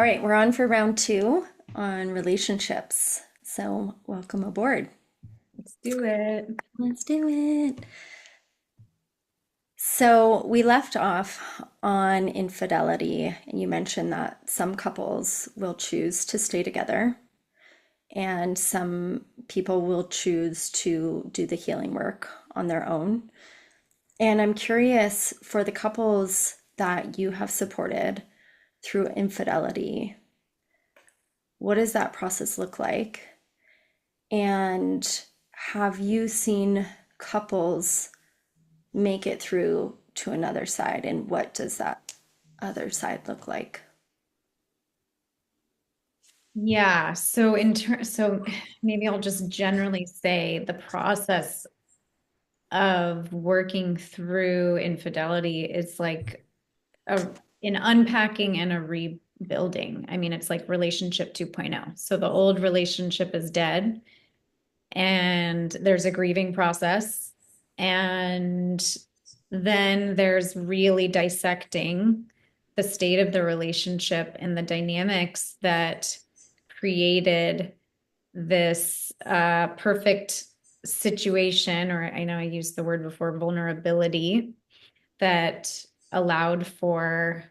All right, we're on for round two on relationships. So, welcome aboard. Let's do it. Let's do it. So, we left off on infidelity, and you mentioned that some couples will choose to stay together, and some people will choose to do the healing work on their own. And I'm curious for the couples that you have supported through infidelity, what does that process look like? And have you seen couples make it through to another side? And what does that other side look like? Yeah, so maybe I'll just generally say the process of working through infidelity is like a an unpacking and a rebuilding. I mean, it's like relationship 2.0. So the old relationship is dead and there's a grieving process. And then there's really dissecting the state of the relationship and the dynamics that created this perfect situation, or I know I used the word before, vulnerability, that allowed for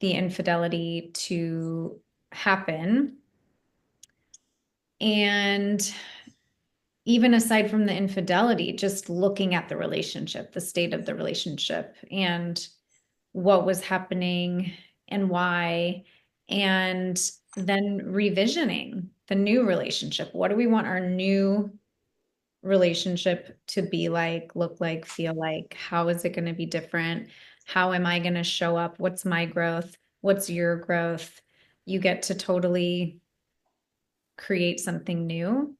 the infidelity to happen. And even aside from the infidelity, just looking at the relationship, the state of the relationship, and what was happening and why, and then revisioning the new relationship. What do we want our new relationship to be like, look like, feel like? How is it going to be different? How am I going to show up? What's my growth? What's your growth? You get to totally create something new.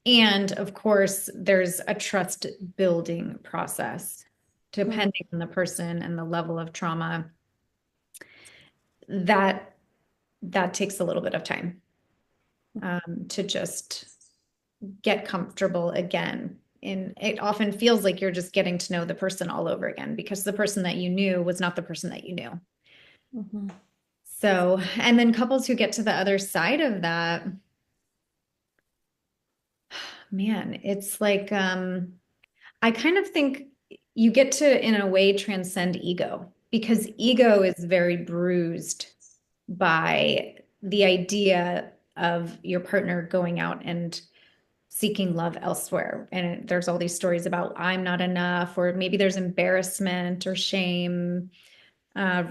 And of course, there's a trust building process, Mm, depending on the person and the level of trauma. That that takes a little bit of time to just get comfortable again. And it often feels like you're just getting to know the person all over again because the person that you knew was not the person that you knew. mhm. So, and then couples who get to the other side of that, man, it's like I kind of think you get to, in a way, transcend ego because ego is very bruised by the idea of your partner going out and seeking love elsewhere. And there's all these stories about I'm not enough, or maybe there's embarrassment or shame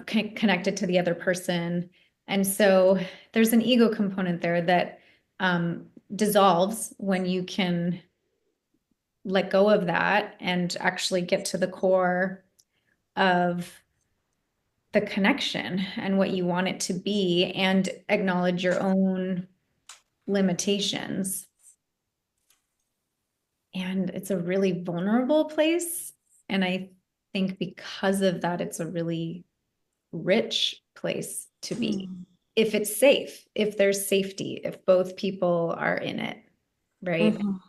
connected to the other person. And so there's an ego component there that dissolves when you can let go of that and actually get to the core of the connection and what you want it to be and acknowledge your own limitations. And it's a really vulnerable place. And I think because of that, it's a really rich place to be. Mm, If it's safe, if there's safety, if both people are in it, right? mhm,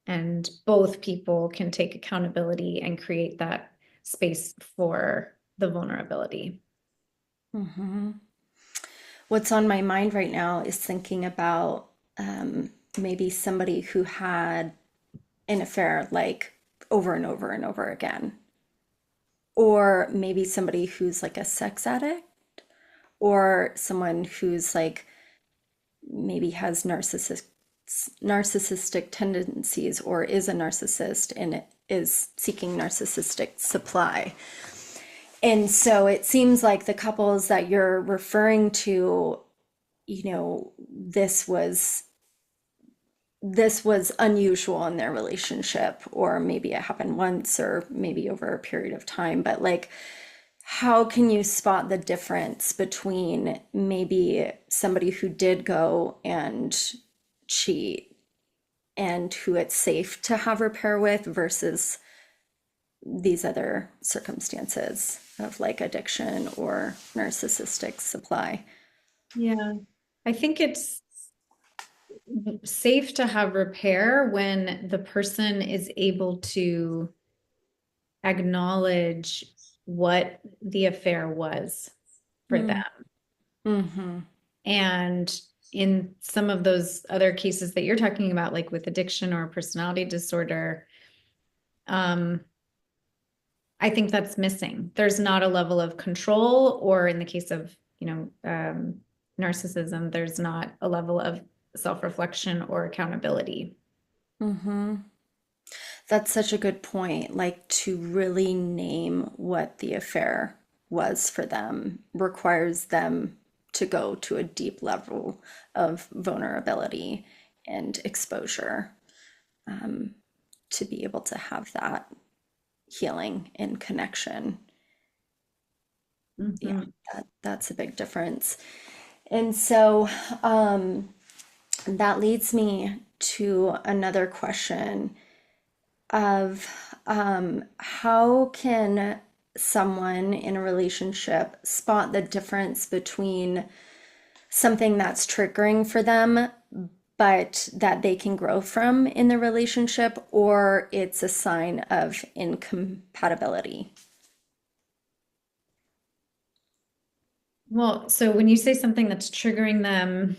And both people can take accountability and create that space for the vulnerability. mhm. What's on my mind right now is thinking about maybe somebody who had an affair like over and over and over again, or maybe somebody who's like a sex addict, or someone who's like maybe has narcissistic tendencies or is a narcissist and is seeking narcissistic supply. And so it seems like the couples that you're referring to, this was unusual in their relationship, or maybe it happened once or maybe over a period of time, but like how can you spot the difference between maybe somebody who did go and cheat and who it's safe to have repair with versus these other circumstances of like addiction or narcissistic supply? Yeah. I think it's safe to have repair when the person is able to acknowledge what the affair was for them. Mm-hmm. And in some of those other cases that you're talking about, like with addiction or personality disorder, um, I think that's missing. There's not a level of control, or in the case of, narcissism, there's not a level of self-reflection or accountability. Mm-hmm. That's such a good point. Like to really name what the affair was for them requires them to go to a deep level of vulnerability and exposure to be able to have that healing and connection. Yeah, Mhm. that's a big difference. And so that leads me to another question of how can someone in a relationship spot the difference between something that's triggering for them, but that they can grow from in the relationship, or it's a sign of incompatibility? Well, so when you say something that's triggering them,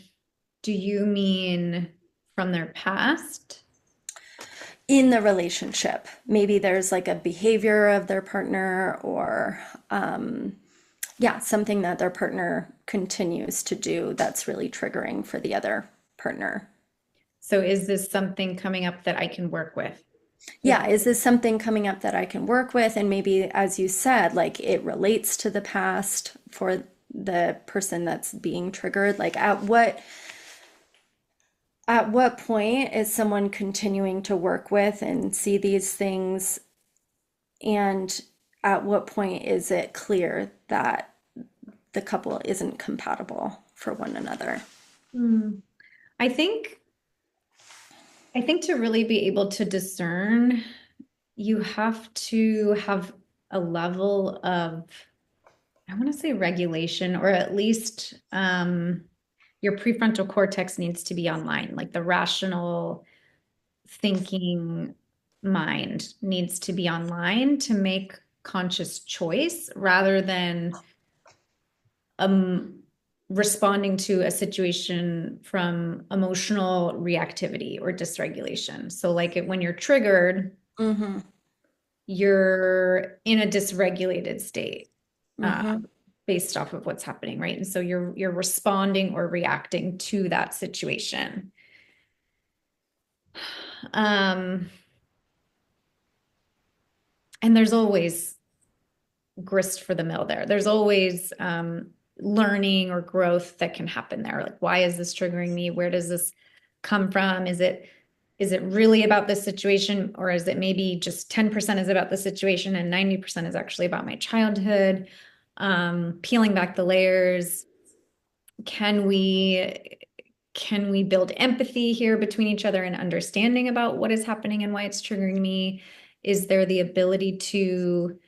do you mean from their past? In the relationship, maybe there's like a behavior of their partner, or yeah, something that their partner continues to do that's really triggering for the other partner. So is this something coming up that I can work with? Yeah, is this something coming up that I can work with? And maybe, as you said, like it relates to the past for the person that's being triggered. Like at what point is someone continuing to work with and see these things? And at what point is it clear that the couple isn't compatible for one another? Hmm. I think I think to really be able to discern, you have to have a level of, I want to say regulation, or at least your prefrontal cortex needs to be online. Like the rational thinking mind needs to be online to make conscious choice rather than um, responding to a situation from emotional reactivity or dysregulation. So, like when you're triggered, Mm-hmm. you're in a dysregulated state uh, Mm-hmm. based off of what's happening, right? And so you're responding or reacting to that situation. Um, and there's always grist for the mill there. There's always learning or growth that can happen there. Like, why is this triggering me? Where does this come from? Is it really about this situation, or is it maybe just 10% is about the situation and 90% is actually about my childhood? Peeling back the layers, can we build empathy here between each other and understanding about what is happening and why it's triggering me? Is there the ability to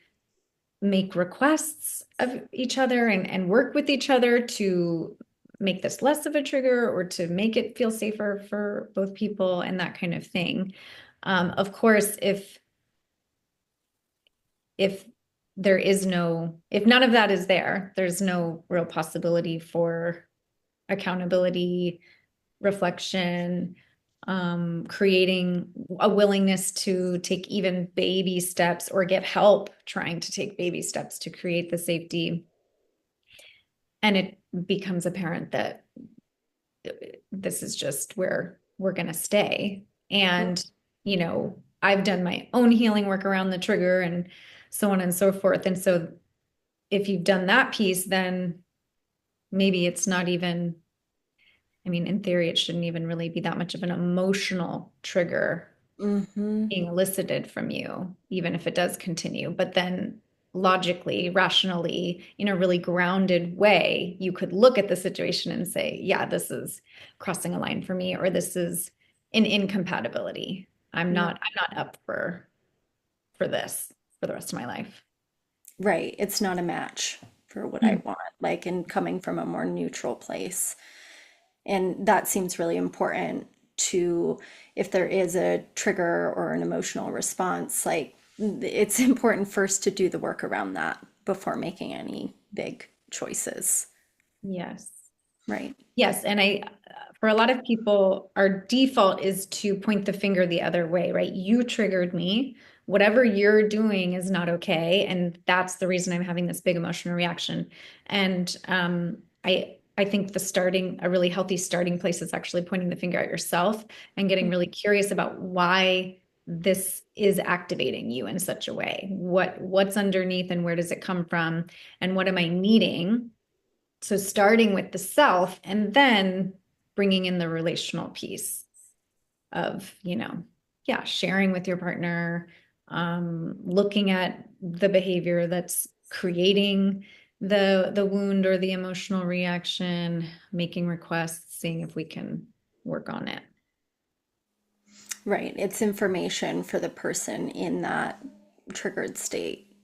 make requests of each other and work with each other to make this less of a trigger or to make it feel safer for both people and that kind of thing? Of course, if if none of that is there, there's no real possibility for accountability, reflection, creating a willingness to take even baby steps or get help trying to take baby steps to create the safety. And it becomes apparent that this is just where we're going to stay. And, I've done my own healing work around the trigger and so on and so forth. And so if you've done that piece, then maybe it's not even, I mean, in theory, it shouldn't even really be that much of an emotional trigger Mm-hmm. being elicited from you, even if it does continue. But then logically, rationally, in a really grounded way, you could look at the situation and say, yeah, this is crossing a line for me, or this is an incompatibility. I'm not up for this for the rest of my life. Right. It's not a match for what I Mm. want, like in coming from a more neutral place. And that seems really important to, if there is a trigger or an emotional response, like it's important first to do the work around that before making any big choices. Yes. Right. Yes, and for a lot of people, our default is to point the finger the other way, right? You triggered me. Whatever you're doing is not okay, and that's the reason I'm having this big emotional reaction. And I think a really healthy starting place is actually pointing the finger at yourself and getting really curious about why this is activating you in such a way. What's underneath and where does it come from, and what am I needing? So starting with the self and then bringing in the relational piece of, yeah, sharing with your partner, looking at the behavior that's creating the wound or the emotional reaction, making requests, seeing if we can work on it. Right. It's information for the person in that triggered state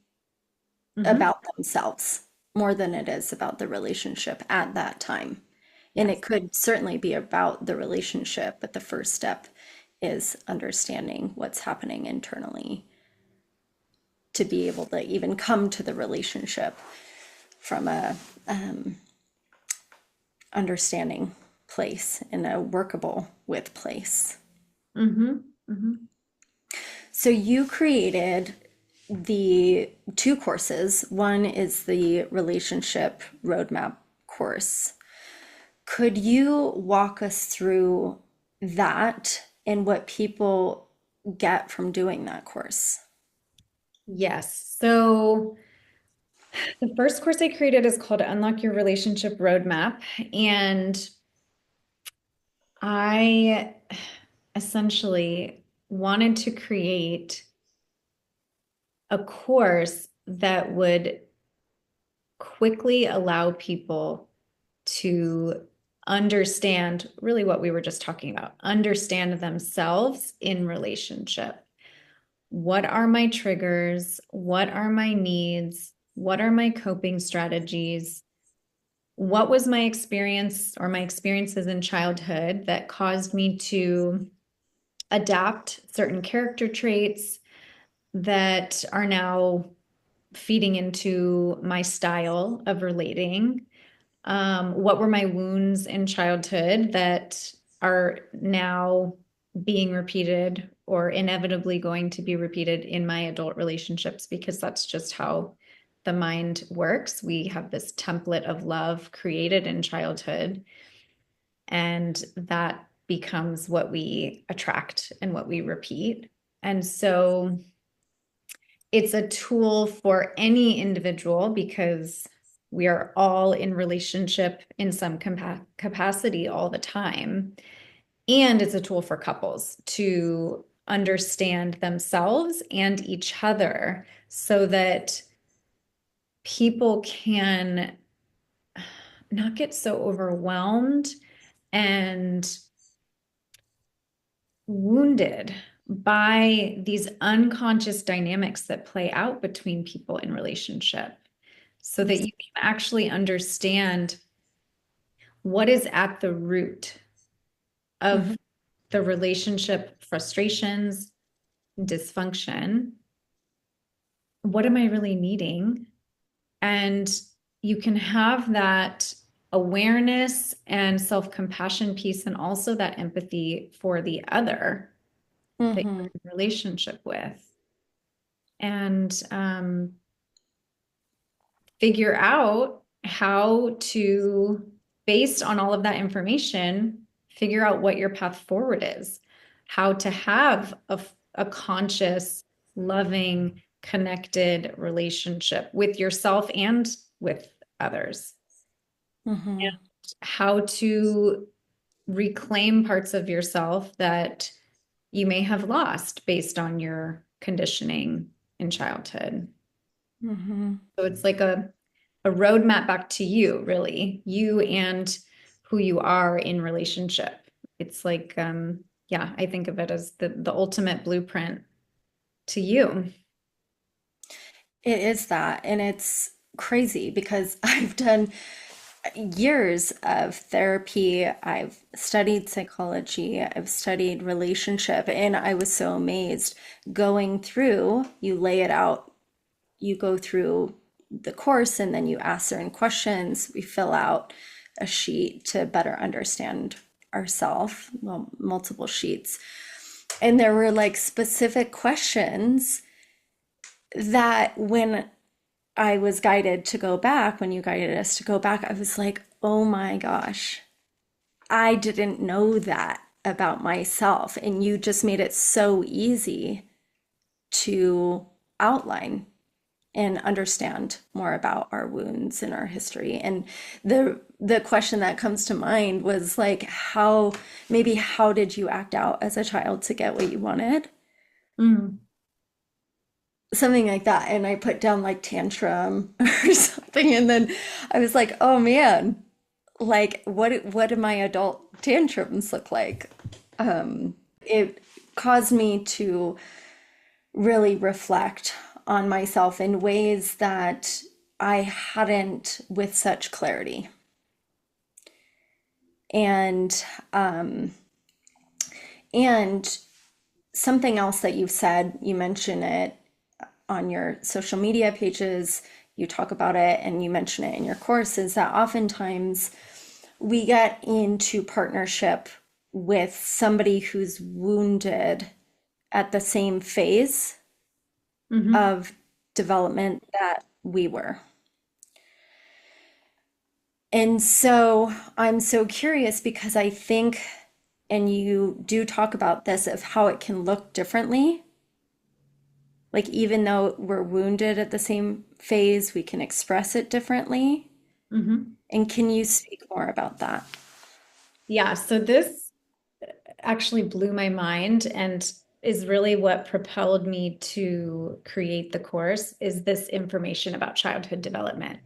Hmm. about themselves more than it is about the relationship at that time. And it Yes. could certainly be about the relationship, but the first step is understanding what's happening internally to be able to even come to the relationship from a understanding place in a workable with place. Hmm. Hmm. So you created the two courses. One is the relationship roadmap course. Could you walk us through that and what people get from doing that course? Yes. So the first course I created is called Unlock Your Relationship Roadmap. And I essentially wanted to create a course that would quickly allow people to understand really what we were just talking about, understand themselves in relationship. What are my triggers? What are my needs? What are my coping strategies? What was my experience or my experiences in childhood that caused me to adapt certain character traits that are now feeding into my style of relating? What were my wounds in childhood that are now being repeated or inevitably going to be repeated in my adult relationships? Because that's just how the mind works. We have this template of love created in childhood, and that becomes what we attract and what we repeat. And so it's a tool for any individual because we are all in relationship in some capacity all the time. And it's a tool for couples to understand themselves and each other so that people can not get so overwhelmed and wounded by these unconscious dynamics that play out between people in relationship so that you can actually understand what is at the root of Mhm. the relationship frustrations, dysfunction. What am I really needing? And you can have that awareness and self-compassion piece and also that empathy for the other that you're Mhm. in relationship with. And figure out how to, based on all of that information, figure out what your path forward is, how to have a conscious, loving, connected relationship with yourself and with others, Mhm. and how to reclaim parts of yourself that you may have lost based on your conditioning in childhood. Mhm. So it's like a roadmap back to you, really, you and who you are in relationship. It's like, yeah, I think of it as the ultimate blueprint to you. It is that, and it's crazy because I've done years of therapy. I've studied psychology, I've studied relationship, and I was so amazed going through, you lay it out, you go through the course and then you ask certain questions, we fill out a sheet to better understand ourselves, well, multiple sheets. And there were like specific questions that when I was guided to go back, when you guided us to go back, I was like, oh my gosh, I didn't know that about myself. And you just made it so easy to outline and understand more about our wounds and our history. And the question that comes to mind was like, how did you act out as a child to get what you wanted? Mm. Something like that. And I put down like tantrum or something. And then I was like, oh man, like what do my adult tantrums look like? It caused me to really reflect on myself in ways that I hadn't with such clarity. And and something else that you've said, you mention it on your social media pages, you talk about it and you mention it in your course, is that oftentimes we get into partnership with somebody who's wounded at the same phase Hmm. of development that we were. And so I'm so curious because I think, and you do talk about this, of how it can look differently. Like, even though we're wounded at the same phase, we can express it differently. Hmm. And can you speak more about that? Yeah, so this actually blew my mind and is really what propelled me to create the course is this information about childhood development.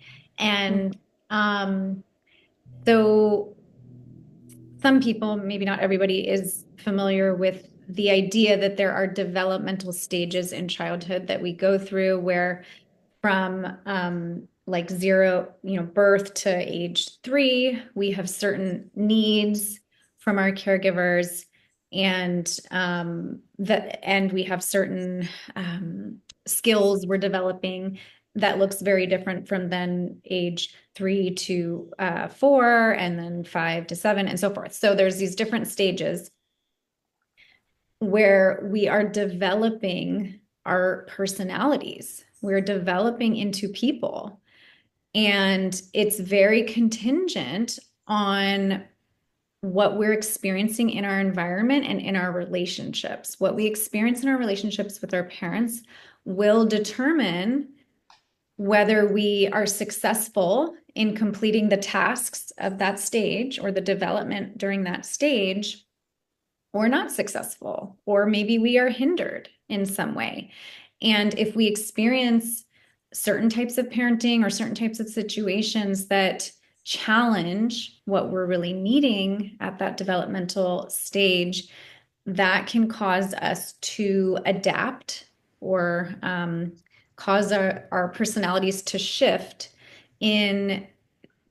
Mm, And um, so some people, maybe not everybody, is familiar with the idea that there are developmental stages in childhood that we go through where from like zero, birth to age 3, we have certain needs from our caregivers, and and we have certain skills we're developing that looks very different from then age 3 to 4, and then 5 to 7, and so forth. So there's these different stages where we are developing our personalities. We're developing into people. And it's very contingent on what we're experiencing in our environment and in our relationships. What we experience in our relationships with our parents will determine whether we are successful in completing the tasks of that stage or the development during that stage, or not successful, or maybe we are hindered in some way. And if we experience certain types of parenting or certain types of situations that challenge what we're really needing at that developmental stage, that can cause us to adapt or cause our personalities to shift in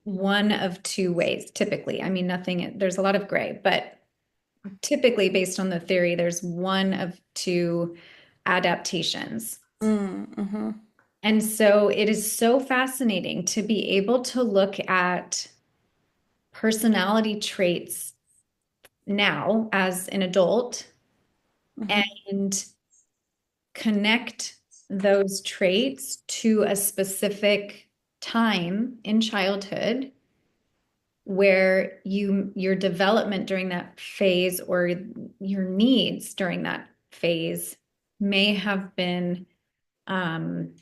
one of two ways, typically. I mean, nothing, there's a lot of gray, but typically based on the theory, there's one of two adaptations. mm-hmm, And so it is so fascinating to be able to look at personality traits now as an adult mm-hmm, and connect those traits to a specific time in childhood where your development during that phase or your needs during that phase may have been um,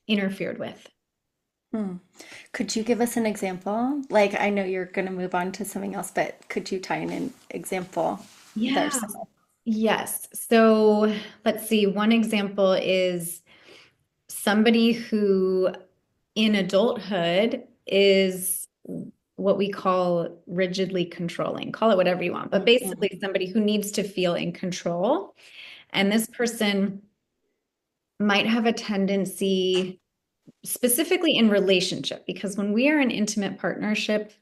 interfered with. hmm. Could you give us an example? Like, I know you're going to move on to something else, but could you tie in an example there? Yeah. Yes. So let's see. One example is somebody who in adulthood is what we call rigidly controlling. Call it whatever you want, but Mm-hmm, basically somebody who needs to feel in control. And this person might have a tendency, specifically in relationship, because when we are in intimate partnership,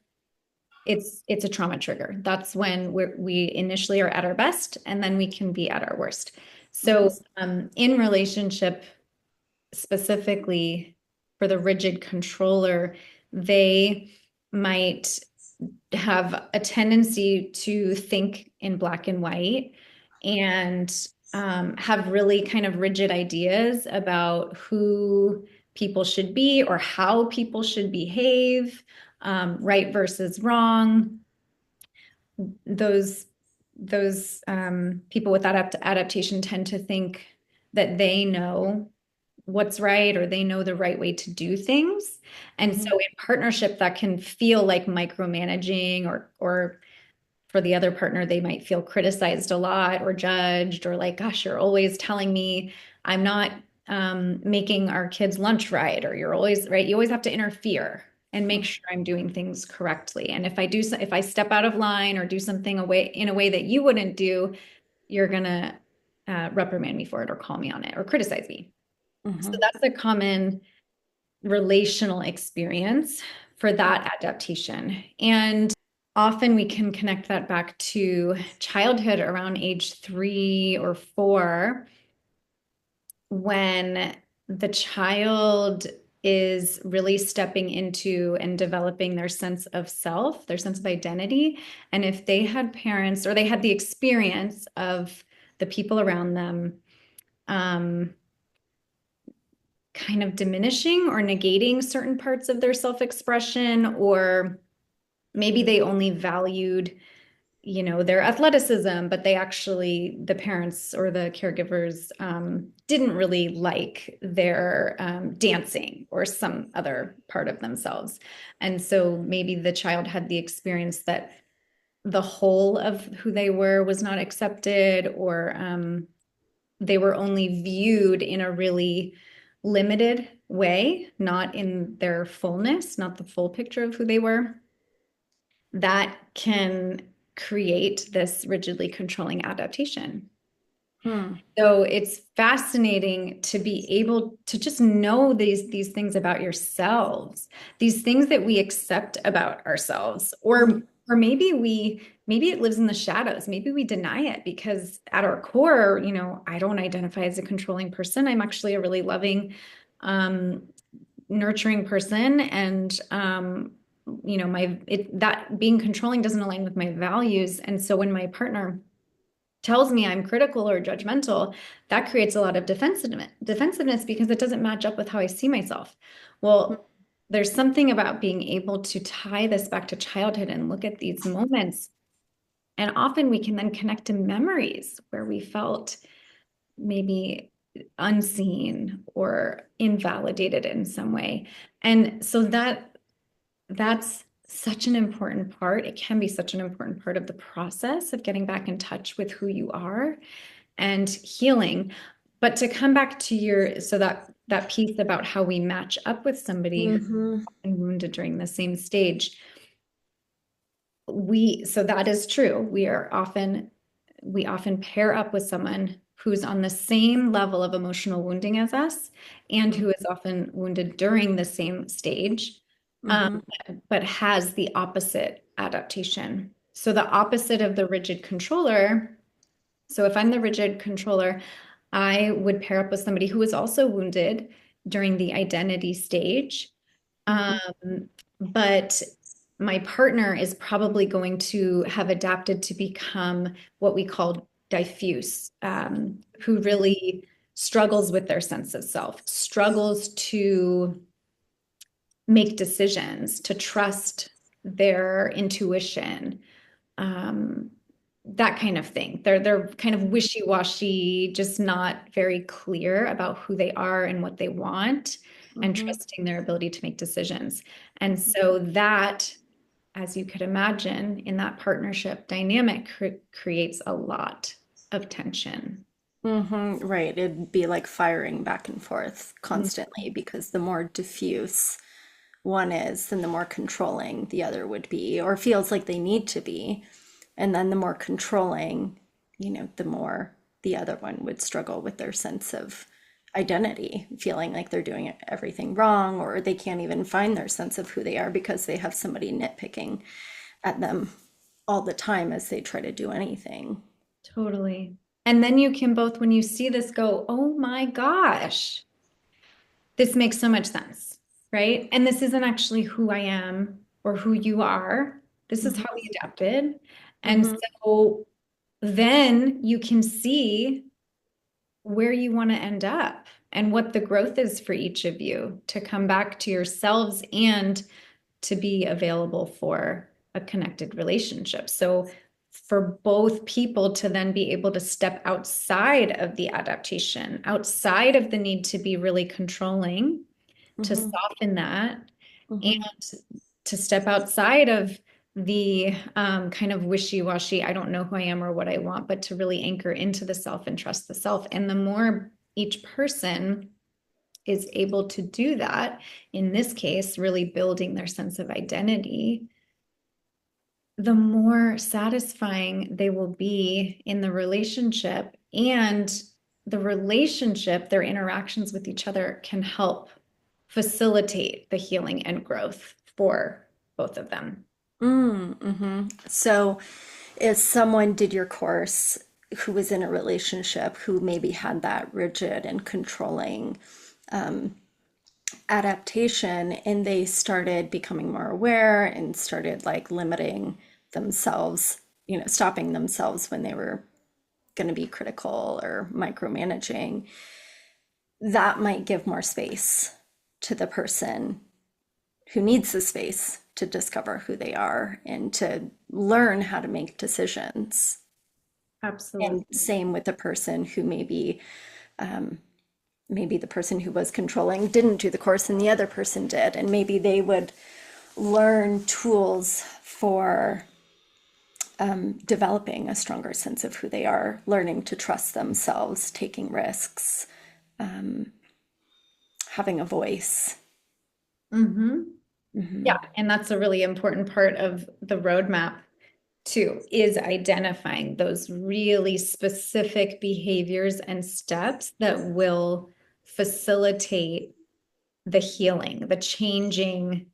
it's a trauma trigger. That's when we initially are at our best, and then we can be at our worst. mm-hmm, So in relationship, specifically for the rigid controller, they might have a tendency to think in black and white and have really kind of rigid ideas about who people should be or how people should behave, right versus wrong. Those people with that adaptation tend to think that they know what's right or they know the right way to do things. And so Mhm. in partnership, that can feel like micromanaging or for the other partner, they might feel criticized a lot or judged or like, gosh, you're always telling me I'm not making our kids lunch right, or you're always right. You always have to interfere and make sure I'm doing things correctly. And if I step out of line or do something away in a way that you wouldn't do, you're gonna reprimand me for it or call me on it or criticize me. So Mhm. that's a common relational experience for that adaptation. And often we can connect that back to childhood around age 3 or 4 when the child is really stepping into and developing their sense of self, their sense of identity. And if they had parents or they had the experience of the people around them um, kind of diminishing or negating certain parts of their self-expression, or maybe they only valued, their athleticism, but they actually, the parents or the caregivers didn't really like their dancing or some other part of themselves. And so maybe the child had the experience that the whole of who they were was not accepted, or they were only viewed in a really limited way, not in their fullness, not the full picture of who they were. That can create this rigidly controlling adaptation. Hmm. So it's fascinating to be able to just know these things about yourselves, these things that we accept about ourselves, or maybe it lives in the shadows. Maybe we deny it because at our core, I don't identify as a controlling person. I'm actually a really loving, um, nurturing person, and that being controlling doesn't align with my values. And so when my partner tells me I'm critical or judgmental, that creates a lot of defensiveness because it doesn't match up with how I see myself. Well, there's something about being able to tie this back to childhood and look at these moments. And often we can then connect to memories where we felt maybe unseen or invalidated in some way. And so that's such an important part. It can be such an important part of the process of getting back in touch with who you are and healing. But to come back to that piece about how we match up with somebody who's Mhm. been wounded during the same stage, so that is true. We often pair up with someone who's on the same level of emotional wounding as us and who is often wounded during the same stage, um, Mhm. but has the opposite adaptation. So the opposite of the rigid controller. So if I'm the rigid controller, I would pair up with somebody who is also wounded during the identity stage. Mhm. But my partner is probably going to have adapted to become what we call diffuse, who really struggles with their sense of self, struggles to make decisions, to trust their intuition, um, that kind of thing. They're kind of wishy-washy, just not very clear about who they are and what they want, and Mhm. trusting their ability to make decisions. And so that, as you could imagine, in that partnership dynamic creates a lot of tension. Mhm. Right. It'd be like firing back and forth Mm. constantly because the more diffuse one is, then the more controlling the other would be, or feels like they need to be. And then the more controlling, the more the other one would struggle with their sense of identity, feeling like they're doing everything wrong, or they can't even find their sense of who they are because they have somebody nitpicking at them all the time as they try to do anything. Totally. And then you can both, when you see this, go, oh my gosh, this makes so much sense, right? And this isn't actually who I am. or who you are. This is how Mm-hmm. we adapted. And Mm-hmm. so then you can see where you want to end up and what the growth is for each of you to come back to yourselves and to be available for a connected relationship. So for both people to then be able to step outside of the adaptation, outside of the need to be really controlling, to Mm-hmm. soften that, and Mm-hmm. to step outside of the kind of wishy-washy, I don't know who I am or what I want, but to really anchor into the self and trust the self. And the more each person is able to do that, in this case, really building their sense of identity, the more satisfying they will be in the relationship. And the relationship, their interactions with each other can help facilitate the healing and growth for both of them. Mm-hmm. So if someone did your course who was in a relationship who maybe had that rigid and controlling adaptation and they started becoming more aware and started like limiting themselves, stopping themselves when they were going to be critical or micromanaging, that might give more space to the person who needs the space to discover who they are and to learn how to make decisions. And Absolutely. same with the person who maybe the person who was controlling didn't do the course and the other person did, and maybe they would learn tools for developing a stronger sense of who they are, learning to trust themselves, taking risks, having a voice. Mm-hmm. Yeah, Hmm. and that's a really important part of the roadmap too, is identifying those really specific behaviors and steps that will facilitate the healing, the changing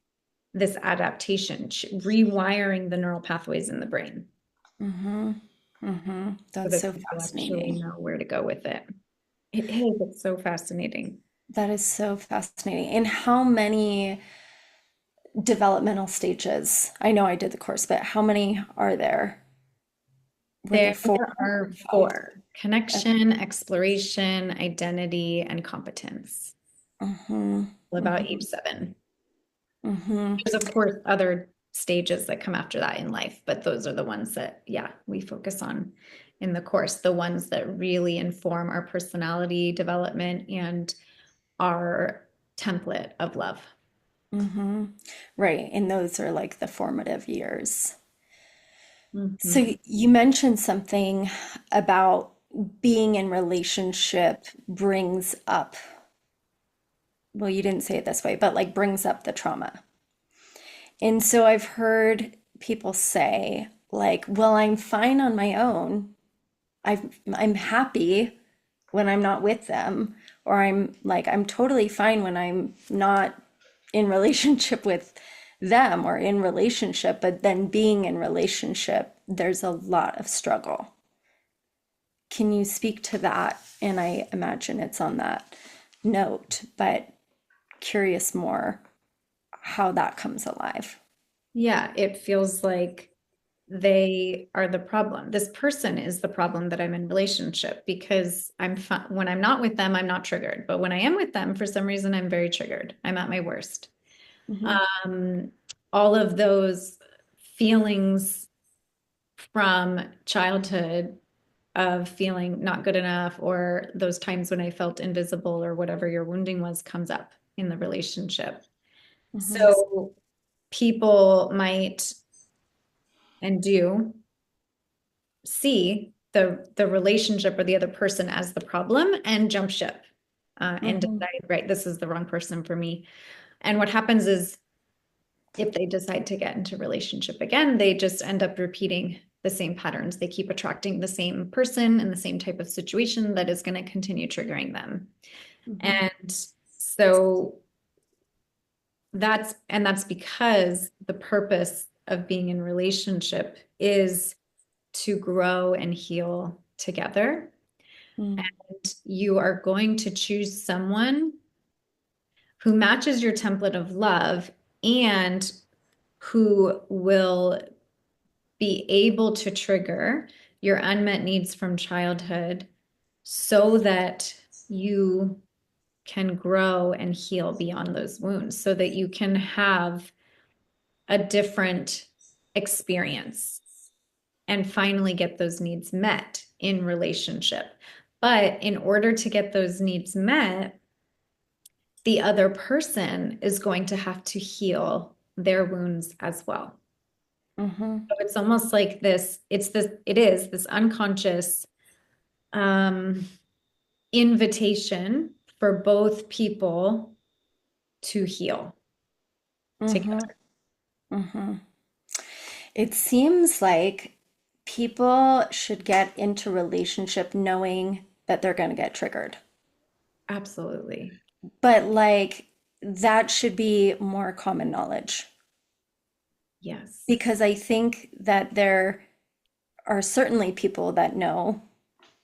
this adaptation, rewiring the neural pathways in the brain Hmm. Hmm. so That's that so people actually fascinating. know where to go with it. It is, it's so fascinating. That is so fascinating. And how many developmental stages? I know I did the course, but how many are there? Were there There four are or five? four: connection, exploration, identity, and competence. Mm-hmm. About Mm-hmm. age seven. Mm-hmm. There's, of course, other stages that come after that in life, but those are the ones that, yeah, we focus on in the course, the ones that really inform our personality development and our template of love. Mm-hmm. Right. And those are like the formative years. So Mhm. you mentioned something about being in relationship brings up, well, you didn't say it this way, but like brings up the trauma. And so I've heard people say, like, well, I'm fine on my own. I'm happy when I'm not with them, or I'm totally fine when I'm not in relationship with them or in relationship, but then being in relationship, there's a lot of struggle. Can you speak to that? And I imagine it's on that note, but curious more how that comes alive. Yeah, it feels like they are the problem. This person is the problem that I'm in relationship because I'm fun. When I'm not with them, I'm not triggered. But when I am with them, for some reason, I'm very triggered. I'm at my worst. Hmm. Um, all of those feelings from childhood of feeling not good enough, or those times when I felt invisible, or whatever your wounding was, comes up in the relationship. Hmm. So people might and do see the relationship or the other person as the problem and jump ship, and Hmm. decide, right, this is the wrong person for me. And what happens is, if they decide to get into relationship again, they just end up repeating the same patterns. They keep attracting the same person and the same type of situation that is going to continue triggering them. Hmm. And so that's because the purpose of being in relationship is to grow and heal together. And you are going to choose someone who matches your template of love and who will be able to trigger your unmet needs from childhood so that you can grow and heal beyond those wounds, so that you can have a different experience and finally get those needs met in relationship. But in order to get those needs met, the other person is going to have to heal their wounds as well. Mm-hmm. So it's almost like it is this unconscious um, invitation for both people to heal Mm-hmm. together. Mm-hmm. It seems like people should get into relationship knowing that they're going to get triggered. Absolutely. But like that should be more common knowledge Yes. because I think that there are certainly people that know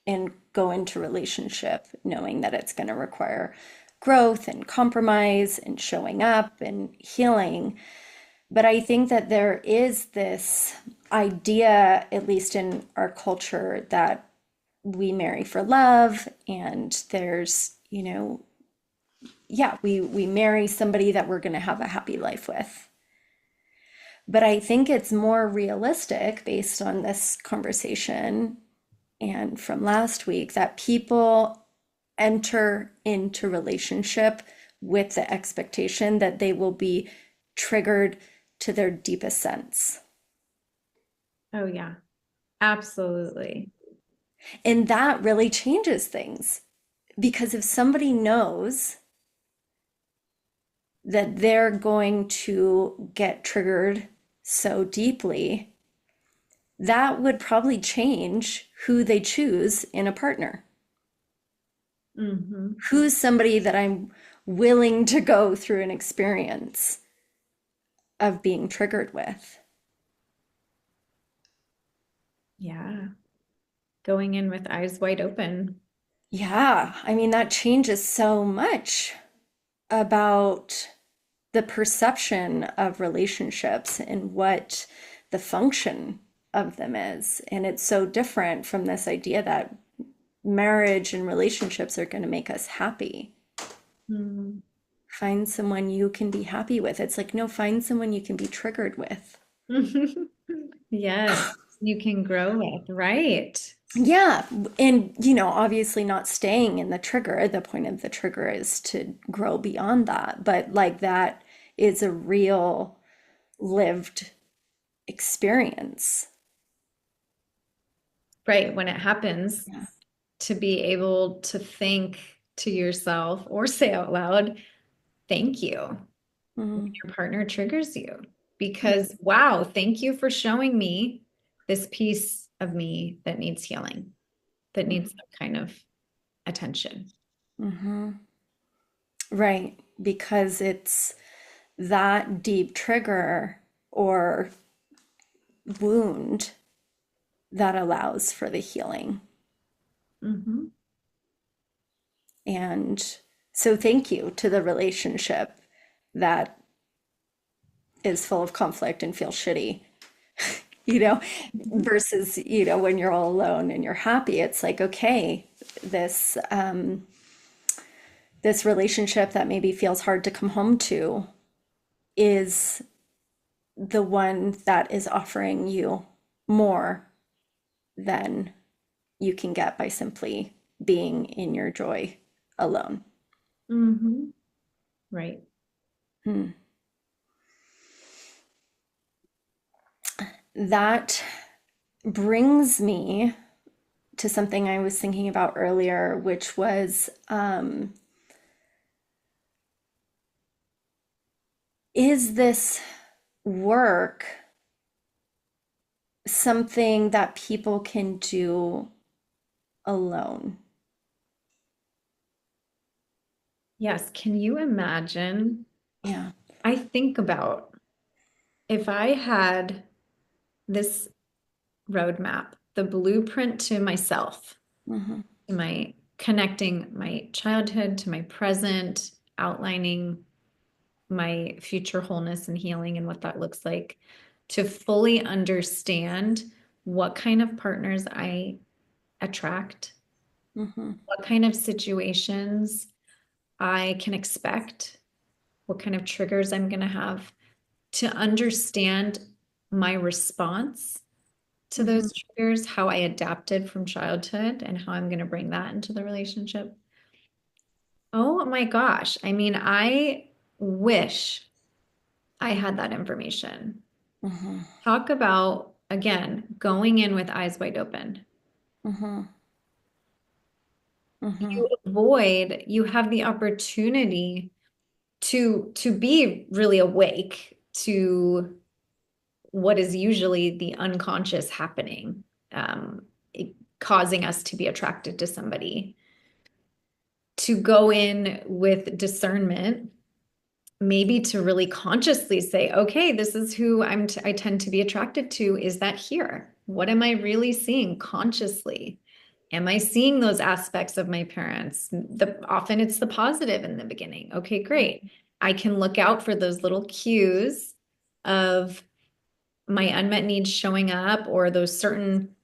and go into relationship knowing that it's going to require growth and compromise and showing up and healing. But I think that there is this idea, at least in our culture, that we marry for love and there's, yeah, we marry somebody that we're going to have a happy life with. But I think it's more realistic based on this conversation and from last week that people enter into relationship with the expectation that they will be triggered to their deepest sense. Oh, yeah. Absolutely. And that really changes things because if somebody knows that they're going to get triggered so deeply, that would probably change who they choose in a partner. Hmm. Who's somebody that I'm willing to go through an experience of being triggered with? Yeah. Going in with eyes wide open. Yeah, I mean, that changes so much about the perception of relationships and what the function of them is. And it's so different from this idea that marriage and relationships are going to make us happy. Mm. Find someone you can be happy with. It's like, no, find someone you can be triggered with. Yes, you can grow with, right? Yeah. And, obviously not staying in the trigger. The point of the trigger is to grow beyond that. But like that is a real lived experience. Right. When it happens, Yeah. to be able to think to yourself or say out loud, thank you, when Mhm. your partner triggers you. Because, wow, thank you for showing me this piece of me that needs healing, that needs some kind of attention. Mhm. Right. Because it's that deep trigger or wound that allows for the healing. Hmm. And so, thank you to the relationship that is full of conflict and feels shitty, you know, versus, when you're all alone and you're happy, it's like, okay, this relationship that maybe feels hard to come home to is the one that is offering you more than you can get by simply being in your joy alone. Hmm. Right. Hmm. That brings me to something I was thinking about earlier, which was is this work something that people can do alone? Yes. Can you imagine? Yeah. I think about if I had this roadmap, the blueprint to myself, Hmm. to my connecting my childhood to my present, outlining my future wholeness and healing and what that looks like, to fully understand what kind of partners I attract, Mm-hmm. what kind of situations I can expect, what kind of triggers I'm going to have, to understand my response to Mm-hmm. those triggers, how I adapted from childhood, and how I'm going to bring that into the relationship. Oh my gosh. I mean, I wish I had that information. Mm-hmm. Talk about, again, going in with eyes wide open. Mm-hmm. Mm-hmm. You have the opportunity to be really awake to what is usually the unconscious happening, um, causing us to be attracted to somebody. To go in with discernment, maybe to really consciously say, okay, this is who I tend to be attracted to. Is that here? What am I really seeing consciously? Am I seeing those aspects of my parents? Often it's the positive in the beginning. Okay, great. I can look out for those little cues of my unmet needs showing up, or those certain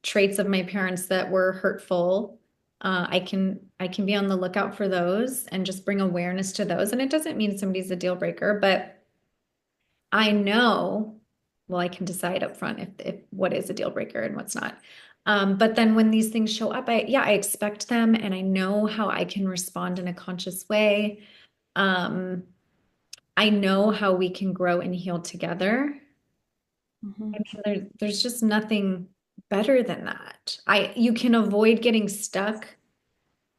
traits of my parents that were hurtful. I can be on the lookout for those and just bring awareness to those. And it doesn't mean somebody's a deal breaker, but I know, well, I can decide up front if what is a deal breaker and what's not. But then when these things show up, I expect them, and I know how I can respond in a conscious way. Um, I know how we can grow and heal together. Mm-hmm. I mean, there's just nothing better than that. You can avoid getting stuck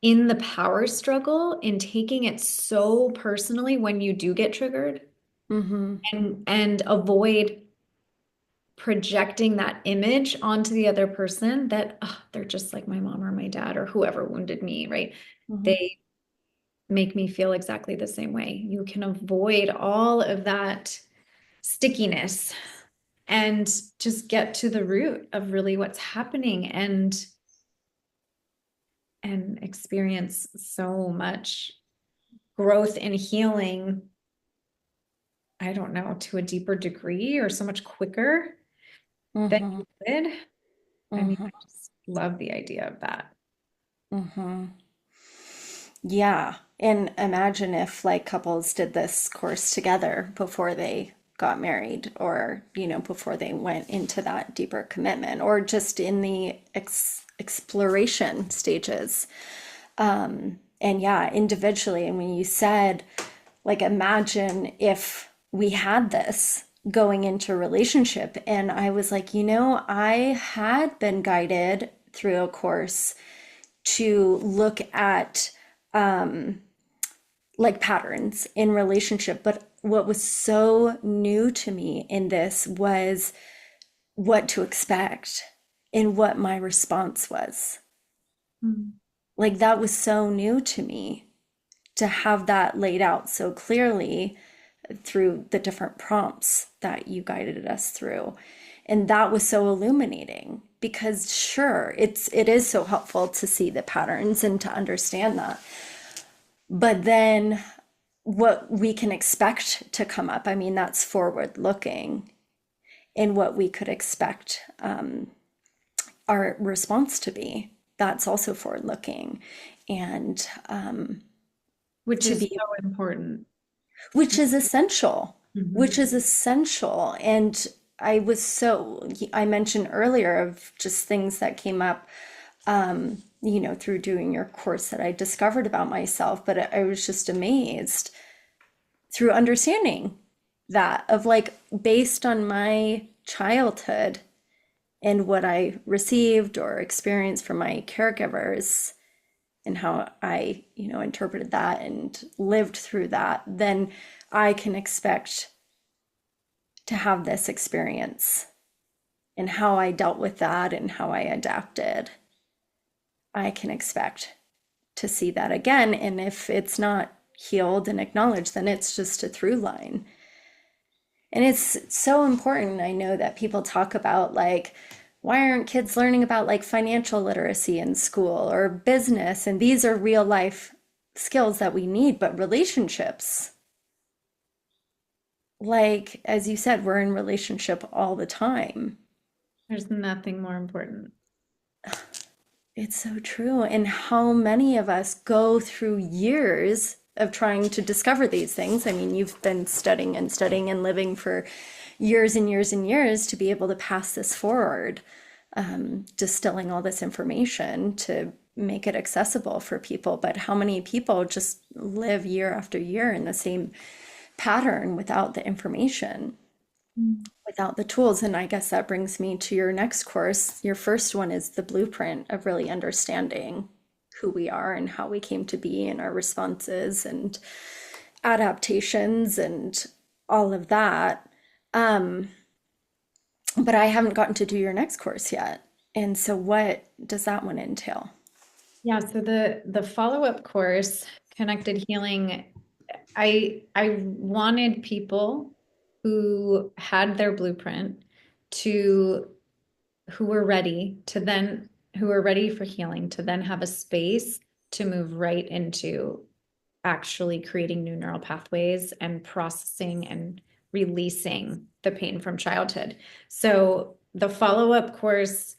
in the power struggle and taking it so personally when you do get triggered, Mm-hmm. and avoid projecting that image onto the other person that, oh, they're just like my mom or my dad or whoever wounded me, right? Mm-hmm. They make me feel exactly the same way. You can avoid all of that stickiness and just get to the root of really what's happening, and experience so much growth and healing, I don't know, to a deeper degree or so much quicker than Mm-hmm. you would. I mean, Mm-hmm. I just love the idea of that. Mm-hmm. Yeah. And imagine if like couples did this course together before they got married, or, before they went into that deeper commitment, or just in the exploration stages. And yeah, individually. And when you said, like, imagine if we had this going into a relationship, and I was like, I had been guided through a course to look at like patterns in relationship, but what was so new to me in this was what to expect and what my response was. Mm. Like, that was so new to me, to have that laid out so clearly through the different prompts that you guided us through. And that was so illuminating, because sure, it is so helpful to see the patterns and to understand that. But then what we can expect to come up, I mean, that's forward looking, in what we could expect our response to be. That's also forward looking. And Which to is be, so important. which is essential, which Mhm. is essential. And I mentioned earlier of just things that came up, through doing your course, that I discovered about myself. But I was just amazed through understanding that, of like, based on my childhood and what I received or experienced from my caregivers, and how I, interpreted that and lived through that, then I can expect to have this experience, and how I dealt with that and how I adapted. I can expect to see that again. And if it's not healed and acknowledged, then it's just a through line. And it's so important. I know that people talk about, like, why aren't kids learning about like financial literacy in school or business? And these are real life skills that we need, but relationships, like, as you said, we're in relationship all the time. There's nothing more important. It's so true. And how many of us go through years of trying to discover these things? I mean, you've been studying and studying and living for years and years and years to be able to pass this forward, distilling all this information to make it accessible for people. But how many people just live year after year in the same pattern without the information, Mm. without the tools? And I guess that brings me to your next course. Your first one is the blueprint of really understanding who we are and how we came to be and our responses and adaptations and all of that. Um, but I haven't gotten to do your next course yet. And so what does that one entail? Yeah, so the follow-up course, Connected Healing, I wanted people who had their blueprint to who were ready to then who were ready for healing to then have a space to move right into actually creating new neural pathways and processing and releasing the pain from childhood. So the follow-up course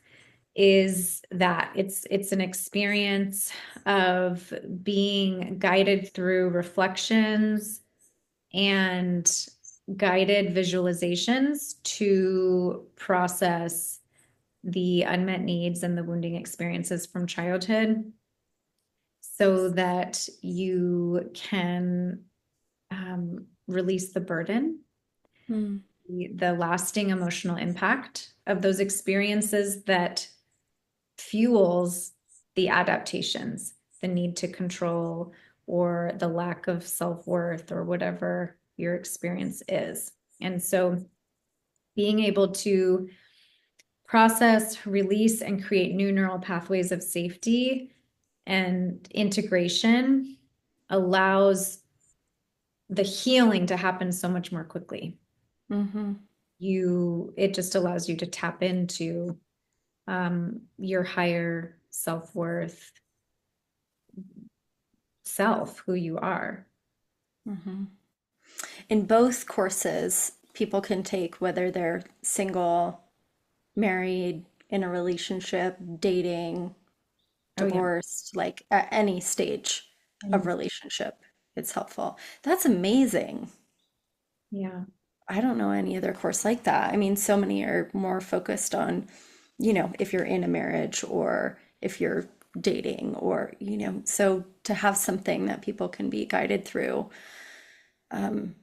is that it's an experience of being guided through reflections and guided visualizations to process the unmet needs and the wounding experiences from childhood so that you can release the burden, Hmm. the lasting emotional impact of those experiences that fuels the adaptations, the need to control, or the lack of self-worth, or whatever your experience is. And so being able to process, release, and create new neural pathways of safety and integration allows the healing to happen so much more quickly. Mm-hmm. It just allows you to tap into your higher self-worth, self, who you are. Mm-hmm. In both courses, people can take whether they're single, married, in a relationship, dating, Oh yeah. divorced, like at any stage of relationship. It's helpful. That's amazing. Yeah. I don't know any other course like that. I mean, so many are more focused on, if you're in a marriage or if you're dating or, so to have something that people can be guided through,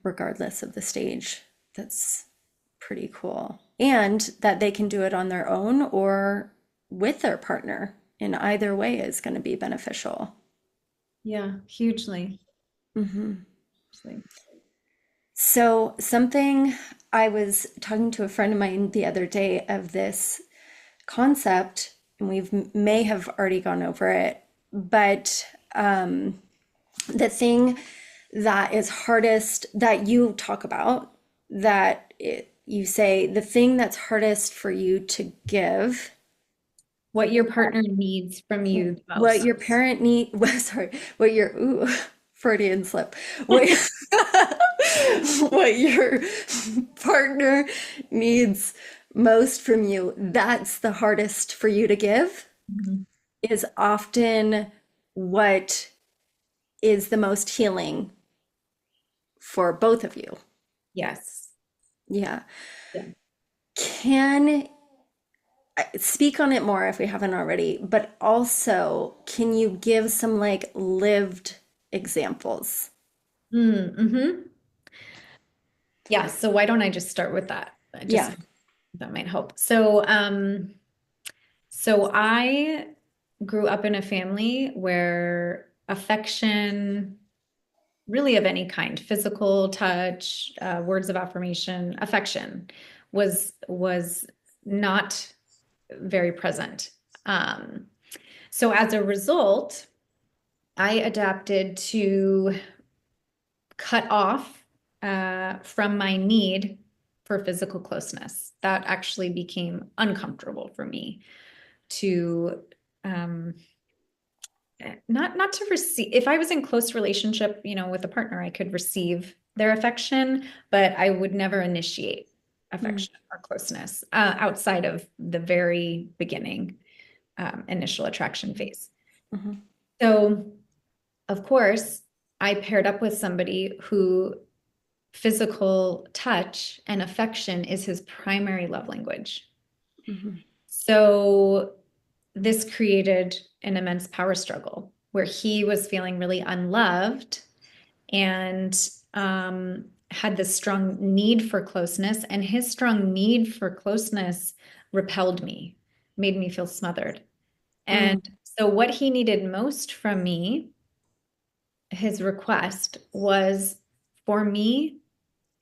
regardless of the stage, that's pretty cool. And that they can do it on their own or with their partner in either way is going to be beneficial. Yeah. Hugely. Hmm. Hugely. So, something I was talking to a friend of mine the other day of this concept, and may have already gone over it, but the thing that is hardest that you talk about, you say the thing that's hardest for you to give, What your partner needs from you the what most. your parent need, sorry, what your, ooh, Freudian slip, what, what your partner needs most from you, that's the hardest for you to give, Mhm. is often what is the most healing for both of you. Yes. Yeah. Yeah. Can speak on it more if we haven't already, but also can you give some like lived examples? Mm-hmm. Yeah. So why don't I just start with that? I Yeah. just that might help. So I grew up in a family where affection, really of any kind, physical touch, words of affirmation, affection was not very present. Um, so as a result, I adapted to cut off from my need for physical closeness. That actually became uncomfortable for me to um, not to receive. If I was in close relationship, with a partner, I could receive their affection, but I would never initiate Mm, affection or closeness outside of the very beginning initial attraction phase. mhm, So, of course, I paired up with somebody who physical touch and affection is his primary love language. mhm, So, this created an immense power struggle where he was feeling really unloved and had this strong need for closeness. And his strong need for closeness repelled me, made me feel smothered. And mm, so, what he needed most from me, his request was for me,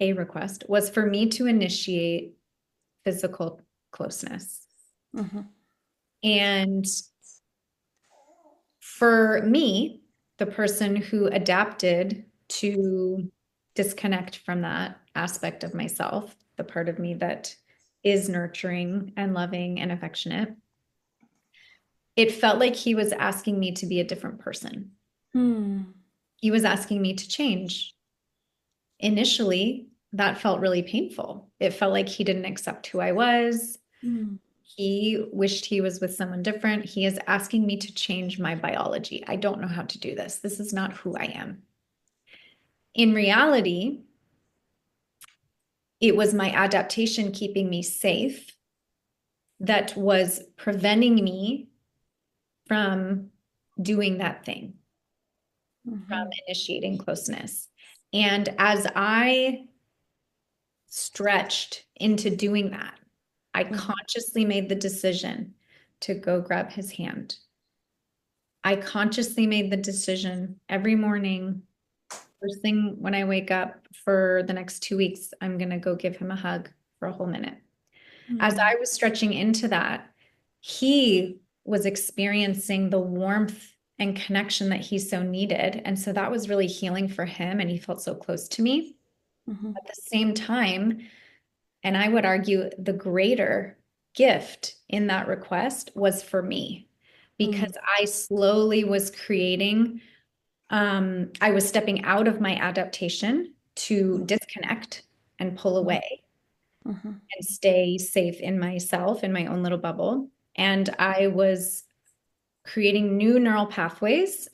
a request was for me to initiate physical closeness. mhm, And for me, the person who adapted to disconnect from that aspect of myself, the part of me that is nurturing and loving and affectionate, it felt like he was asking me to be a different person. mm, He was asking me to change. Initially, that felt really painful. It felt like he didn't accept who I was. mm, He wished he was with someone different. He is asking me to change my biology. I don't know how to do this. This is not who I am. In reality, it was my adaptation keeping me safe that was preventing me from doing that thing, from mhm, initiating closeness. And as I stretched into doing that, I mhm, consciously made the decision to go grab his hand. I consciously made the decision every morning, first thing when I wake up for the next 2 weeks, I'm going to go give him a hug for a whole minute. As mm, I was stretching into that, he was experiencing the warmth and connection that he so needed. And so that was really healing for him. And he felt so close to me. mhm, At the same time, and I would argue the greater gift in that request was for me because mm, I slowly was creating, I was stepping out of my adaptation to disconnect and pull mhm, away mhm, and stay safe in myself, in my own little bubble. And I was creating new neural pathways.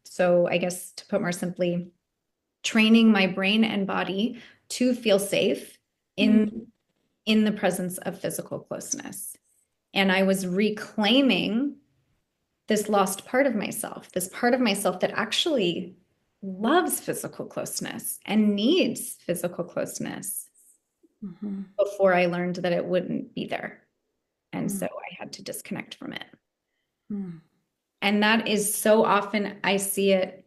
So, I guess to put more simply, training my brain and body to feel safe in mm, in the presence of physical closeness. And I was reclaiming this lost part of myself, this part of myself that actually loves physical closeness and needs physical closeness mhm, before I learned that it wouldn't be there. And so mm, I had to disconnect from it. mm, And that is so often I see it,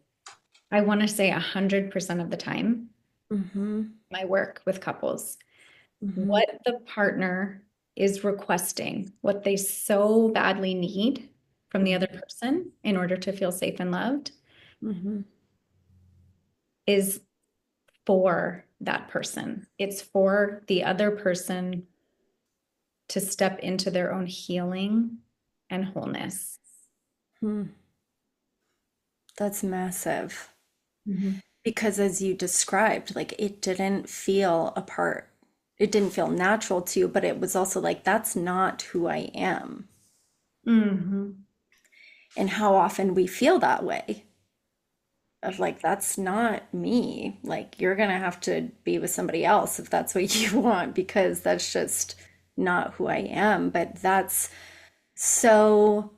I want to say 100% of the time, mhm, my work with couples, mhm, what the partner is requesting, what they so badly need from the other mhm, person in order to feel safe and loved mhm, is for that person. It's for the other person to step into their own healing and wholeness. mm. That's massive. Mhm. Because as you described, like it didn't feel a part, it didn't feel natural to you, but it was also like, that's not who I am. Mhm. And how often we feel that way of like, that's not me. Like, you're gonna have to be with somebody else if that's what you want, because that's just not who I am. But that's so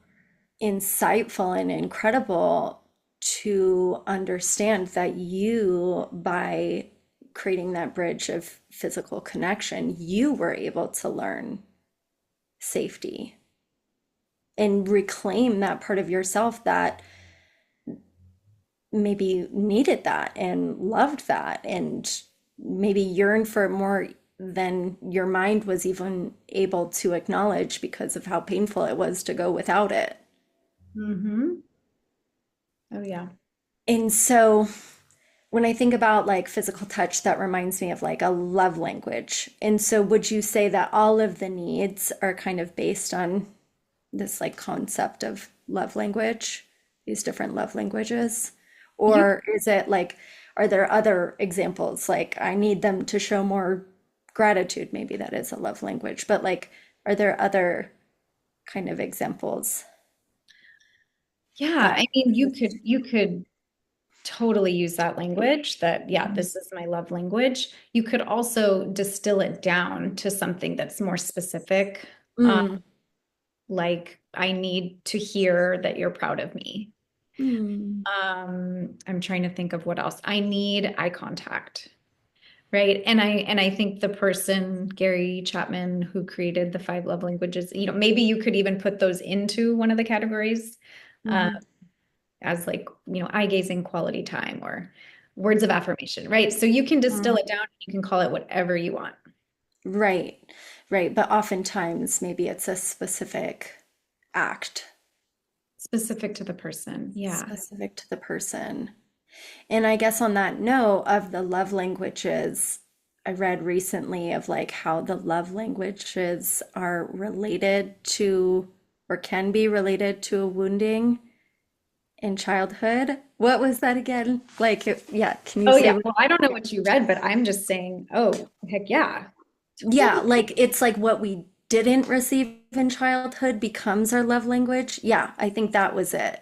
insightful and incredible to understand that you, by creating that bridge of physical connection, you were able to learn safety and reclaim that part of yourself that maybe needed that and loved that and maybe yearned for it more than your mind was even able to acknowledge because of how painful it was to go without it. Mhm. Oh, yeah. And so when I think about like physical touch, that reminds me of like a love language. And so would you say that all of the needs are kind of based on this like concept of love language, these different love languages? You Or is it like, are there other examples? Like, I need them to show more gratitude. Maybe that is a love language, but like, are there other kind of examples Yeah, that I mean, you exist? could totally use that language that, yeah, this is my love language. You could also distill it down to something that's more specific. Um, Mm, like I need to hear that you're proud of me. mm, I'm trying to think of what else. I need eye contact, right? And I think the person, Gary Chapman, who created the five love languages, maybe you could even put those into one of the categories. Uh, mhm, as like, eye gazing, quality time, or words of affirmation, right? So you can distill mm. it down, you can call it whatever you want, Right, right. But oftentimes, maybe it's a specific act specific to the person. Yeah. specific to the person. And I guess on that note of the love languages, I read recently of like how the love languages are related to or can be related to a wounding in childhood. What was that again? Like, yeah, can you Oh say yeah. what? Well, I don't know what you read, but I'm just saying, oh, heck yeah. Yeah, Totally. like it's like what we didn't receive in childhood becomes our love language. Yeah, I think that was it.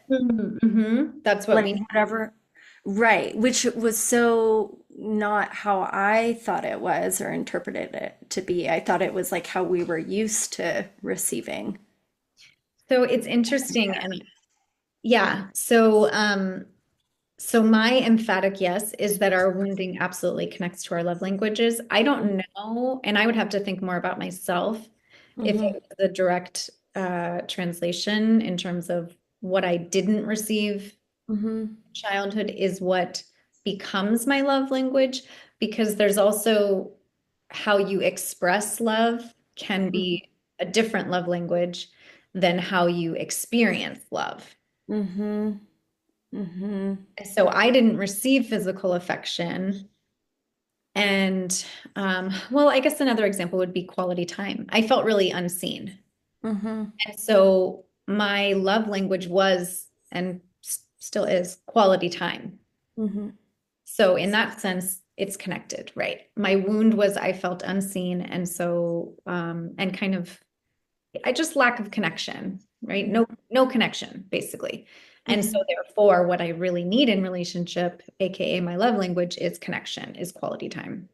That's what Like we need. whatever, right, which was so not how I thought it was or interpreted it to be. I thought it was like how we were used to receiving. So it's interesting. And yeah, so my emphatic yes is that our wounding absolutely connects to our love languages. I don't know, and I would have to think more about myself if Mm-hmm, it was a direct translation in terms of what I didn't receive in mm-hmm, childhood is what becomes my love language, because there's also how you express love can be a different love language than how you experience love. mm-hmm, mm-hmm, So I didn't receive physical affection. And well, I guess another example would be quality time. I felt really unseen. mm-hmm, And so my love language was and still is quality time. mm-hmm, So in that sense, it's connected, right? My wound was I felt unseen. And so and kind of I just lack of connection, right? No connection, basically. And so mm-hmm, therefore, what I really need in relationship, aka my love language, is connection, is quality time.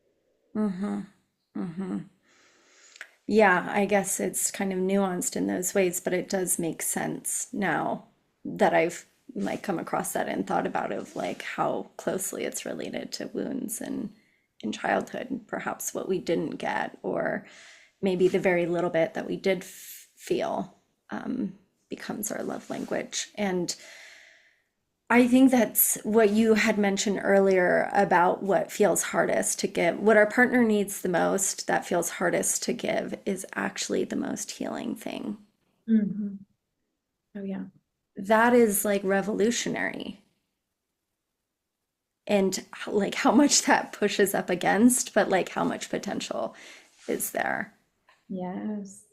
mm-hmm, mm-hmm. Yeah, I guess it's kind of nuanced in those ways, but it does make sense now that I've like come across that and thought about of like how closely it's related to wounds and in childhood, and perhaps what we didn't get, or maybe the very little bit that we did feel becomes our love language. And I think that's what you had mentioned earlier about what feels hardest to give. What our partner needs the most, that feels hardest to give, is actually the most healing thing. Mhm. Oh, yeah. That is like revolutionary. And like how much that pushes up against, but like how much potential is there. Yes.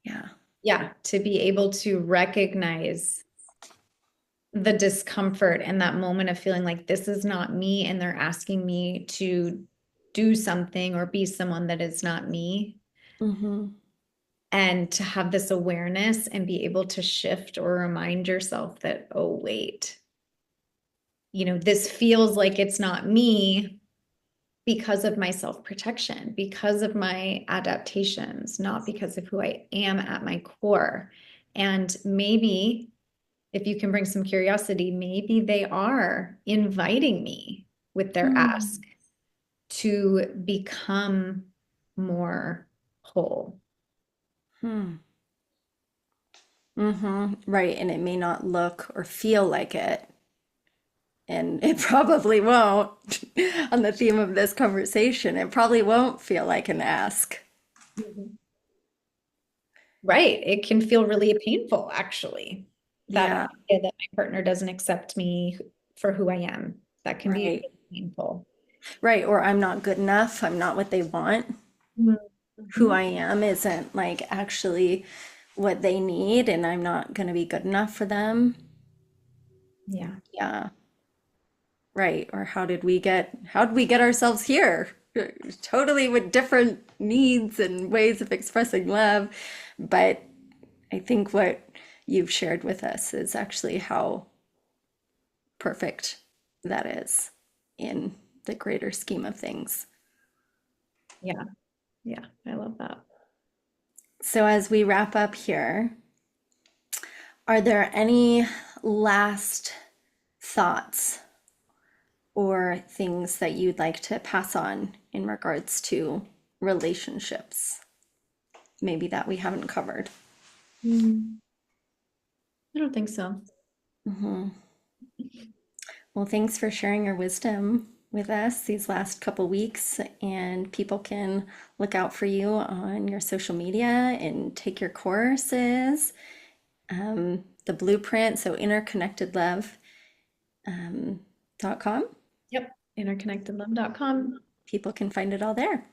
Yeah. Yeah. To be able to recognize the discomfort and that moment of feeling like this is not me and they're asking me to do something or be someone that is not me. Mm-hmm. And to have this awareness and be able to shift or remind yourself that, oh, wait, this feels like it's not me because of my self-protection, because of my adaptations, not because of who I am at my core. And maybe if you can bring some curiosity, maybe they are inviting me with their ask to become more whole. Hmm. Mm-hmm. Right. And it may not look or feel like it. And it probably won't, on the theme of this conversation, it probably won't feel like an ask. Mhm. Right. It can feel really painful, actually. That Yeah, idea that my partner doesn't accept me for who I am. That can be right. really painful. Right. Or I'm not good enough. I'm not what they want. Who Mhm. I am isn't like actually what they need, and I'm not going to be good enough for them. Yeah. Yeah, right? Or how did we get ourselves here? Totally with different needs and ways of expressing love. But I think what you've shared with us is actually how perfect that is in the greater scheme of things. Yeah. Yeah. I love that. So, as we wrap up here, are there any last thoughts or things that you'd like to pass on in regards to relationships, maybe that we haven't covered? Mm, I don't think so. Mhm. Well, thanks for sharing your wisdom with us these last couple weeks, and people can look out for you on your social media and take your courses. The blueprint, so interconnectedlove.com. Yep. Interconnectedlove.com. People can find it all there.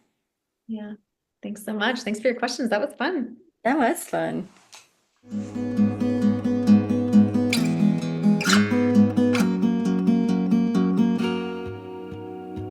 Yeah. Thanks so much. Thanks for your questions. That was fun. That was fun.